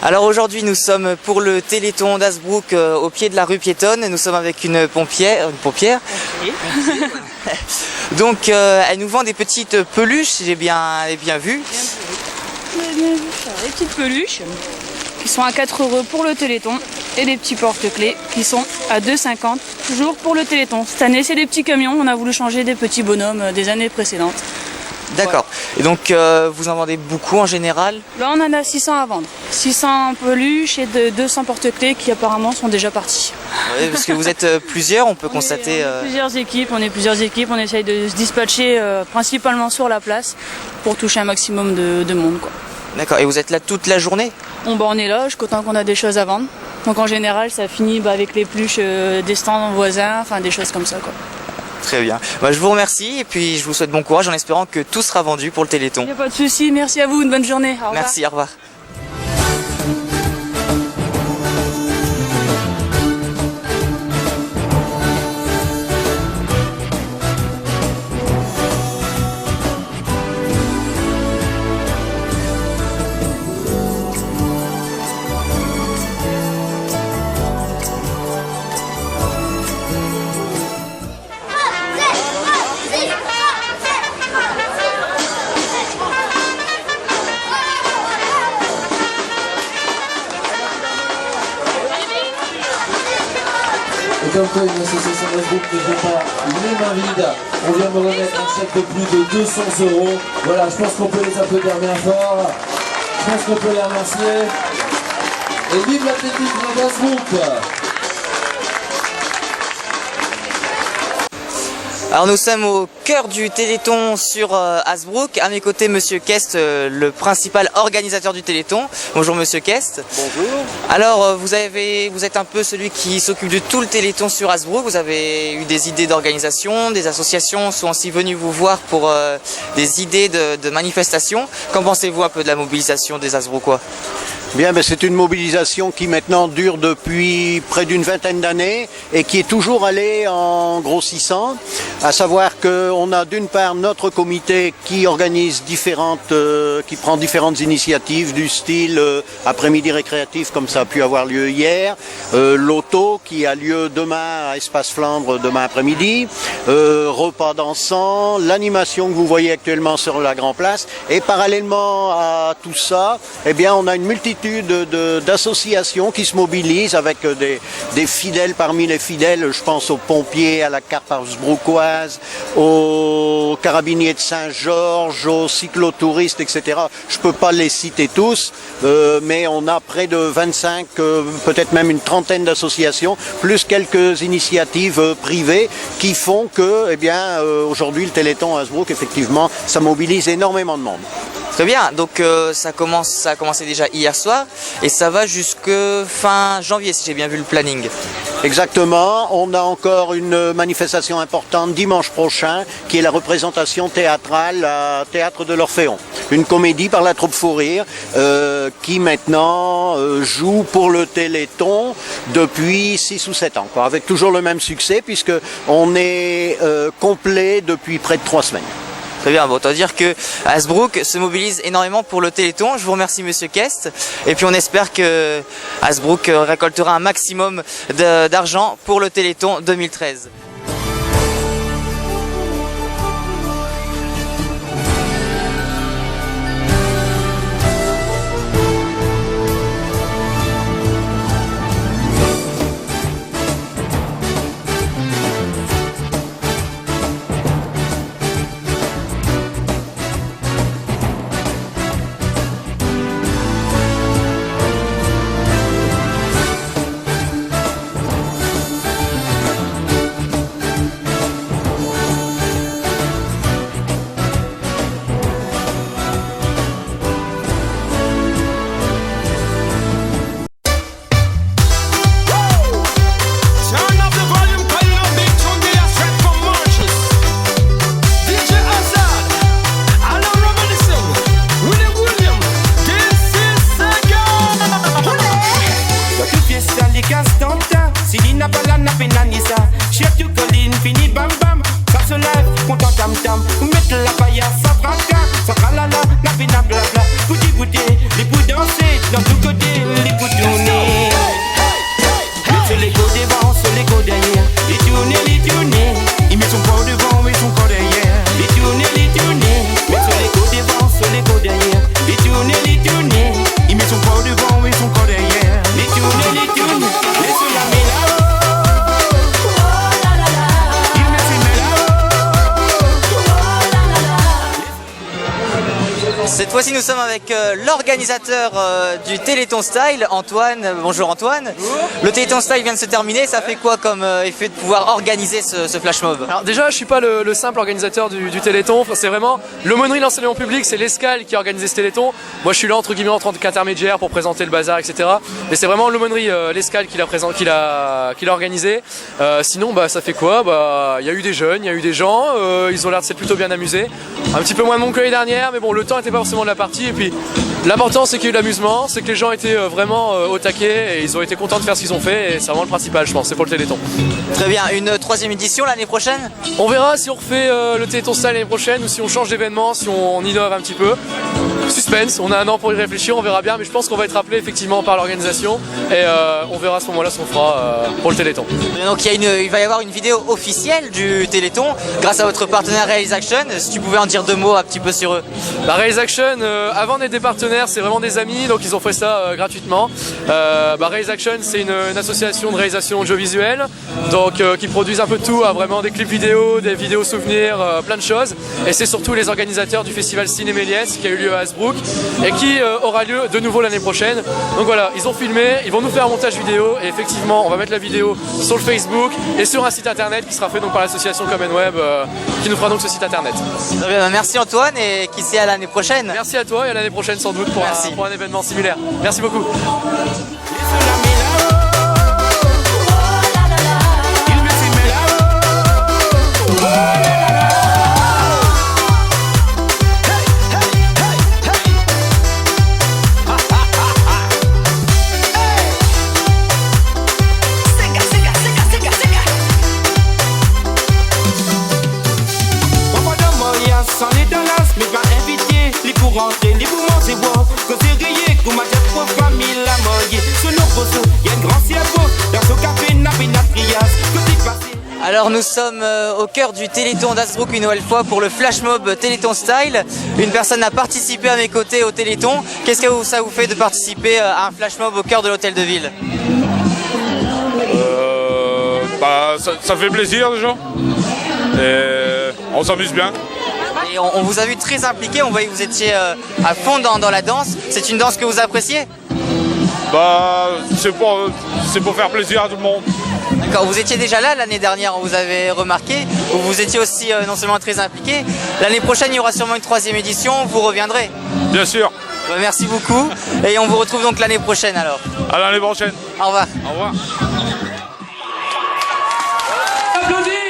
Alors aujourd'hui nous sommes pour le Téléthon d'Hazebrouck au pied de la rue piétonne. Nous sommes avec une pompière. Donc elle nous vend des petites peluches, si j'ai bien vu. Vous avez bien vu ça, les petites peluches qui sont à 4 € pour le Téléthon et des petits porte-clés qui sont à 2,50 € toujours pour le Téléthon. Cette année c'est des petits camions, on a voulu changer des petits bonhommes des années précédentes. D'accord. Et donc vous en vendez beaucoup en général? Là on en a 600 à vendre. 600 peluches et 200 porte-clés qui apparemment sont déjà partis. Oui, parce que vous êtes plusieurs, on peut constater... On est plusieurs équipes, on essaye de se dispatcher principalement sur la place pour toucher un maximum de monde, quoi. D'accord, et vous êtes là toute la journée? On est là jusqu'au temps qu'on a des choses à vendre. Donc en général ça finit avec les peluches des stands voisins, enfin des choses comme ça, quoi. Très bien. Je vous remercie et puis je vous souhaite bon courage en espérant que tout sera vendu pour le Téléthon. Il n'y a pas de souci, merci à vous, une bonne journée. Au revoir. Merci, au revoir. Et comme quoi une association d'Hazebrouck ne fait pas les mains vides, on vient me remettre un chèque de plus de 200 €. Voilà, je pense qu'on peut les applaudir bien fort. Je pense qu'on peut les remercier. Et vive l'athlétisme d'Hazebrouck! Alors nous sommes au cœur du Téléthon sur Hazebrouck. À mes côtés, Monsieur Kest, le principal organisateur du Téléthon. Bonjour Monsieur Kest. Bonjour. Alors vous êtes un peu celui qui s'occupe de tout le Téléthon sur Hazebrouck. Vous avez eu des idées d'organisation, des associations sont aussi venues vous voir pour des idées de manifestations. Qu'en pensez-vous un peu de la mobilisation des Hazebrouckois? Bien, c'est une mobilisation qui maintenant dure depuis près d'une vingtaine d'années et qui est toujours allée en grossissant. À savoir qu'on a d'une part notre comité qui organise qui prend différentes initiatives du style après-midi récréatif comme ça a pu avoir lieu hier, l'auto qui a lieu demain à Espace Flandre demain après-midi, repas dansant, l'animation que vous voyez actuellement sur la Grand Place et parallèlement à tout ça, eh bien on a une multitude d'associations qui se mobilisent avec des fidèles parmi les fidèles, je pense aux pompiers, à la carte hazebrouckoise, aux carabiniers de Saint-Georges, aux cyclotouristes, etc. Je ne peux pas les citer tous, mais on a près de 25, peut-être même une trentaine d'associations, plus quelques initiatives privées qui font que, aujourd'hui le Téléthon à Hazebrouck, effectivement, ça mobilise énormément de monde. Très bien, donc ça a commencé déjà hier soir et ça va jusque fin janvier si j'ai bien vu le planning. Exactement, on a encore une manifestation importante dimanche prochain qui est la représentation théâtrale à Théâtre de l'Orphéon. Une comédie par la troupe Fou Rire qui maintenant joue pour le Téléthon depuis 6 ou 7 ans, quoi, avec toujours le même succès puisque on est complet depuis près de 3 semaines. Très bien, bon, autant dire que Hazebrouck se mobilise énormément pour le Téléthon. Je vous remercie Monsieur Kest. Et puis on espère que Hazebrouck récoltera un maximum d'argent pour le Téléthon 2013. dans tout côté. Cette fois-ci, nous sommes avec l'organisateur du Téléthon Style, Antoine. Bonjour Antoine. Bonjour. Le Téléthon Style vient de se terminer. Ça fait quoi comme effet de pouvoir organiser ce flash mob? Alors déjà, je suis pas le simple organisateur du Téléthon. C'est vraiment l'aumônerie de l'enseignement public, c'est l'Escale qui a organisé ce Téléthon. Moi, je suis là entre guillemets en tant qu'intermédiaire pour présenter le bazar, etc. Mais c'est vraiment l'aumônerie, l'Escale qui l'a organisé. Sinon, bah ça fait quoi? Bah il y a eu des jeunes, il y a eu des gens. Ils ont l'air de s'être plutôt bien amusés. Un petit peu moins de monde que l'année dernière, mais bon, le temps n'était pas forcément de la partie. Et puis l'important, c'est qu'il y a eu de l'amusement, c'est que les gens étaient vraiment au taquet et ils ont été contents de faire ce qu'ils ont fait. Et c'est vraiment le principal, je pense. C'est pour le Téléthon. Très bien. Une 3e édition l'année prochaine? On verra si on refait le Téléthon Style l'année prochaine ou si on change d'événement, si on innove un petit peu. Suspense, on a un an pour y réfléchir, on verra bien, mais je pense qu'on va être appelé effectivement par l'organisation et on verra à ce moment-là ce qu'on fera pour le Téléthon. Donc il va y avoir une vidéo officielle du Téléthon grâce à votre partenaire Rails Action. Si tu pouvais en dire 2 mots un petit peu sur eux. Rails Action, avant d'être des partenaires, c'est vraiment des amis, donc ils ont fait ça gratuitement. Rails Action, c'est une association de réalisation audiovisuelle, donc qui produisent un peu de tout, vraiment des clips vidéo, des vidéos souvenirs, plein de choses. Et c'est surtout les organisateurs du festival Ciné-Méliès qui a eu lieu à Hasbrook et qui aura lieu de nouveau l'année prochaine. Donc voilà, ils ont filmé, ils vont nous faire un montage vidéo et effectivement on va mettre la vidéo sur le Facebook et sur un site internet qui sera fait donc par l'association Common Web qui nous fera donc ce site internet. Merci Antoine et qui sait à l'année prochaine. Merci à toi et à l'année prochaine sans doute pour un événement similaire. Merci beaucoup. Alors nous sommes au cœur du Téléthon d'Hasbrook une nouvelle fois pour le flash mob Téléthon Style. Une personne a participé à mes côtés au Téléthon. Qu'est-ce que ça vous fait de participer à un flash mob au cœur de l'hôtel de ville? Ça fait plaisir déjà. Et on s'amuse bien. Et on vous a vu très impliqué, on voyait que vous étiez à fond dans la danse. C'est une danse que vous appréciez? C'est pour faire plaisir à tout le monde. D'accord, vous étiez déjà là l'année dernière, on vous avait remarqué, vous étiez aussi non seulement très impliqué. L'année prochaine, il y aura sûrement une 3e édition, vous reviendrez? Bien sûr. Merci beaucoup et on vous retrouve donc l'année prochaine alors. À l'année prochaine. Au revoir. Au revoir. Applaudissements.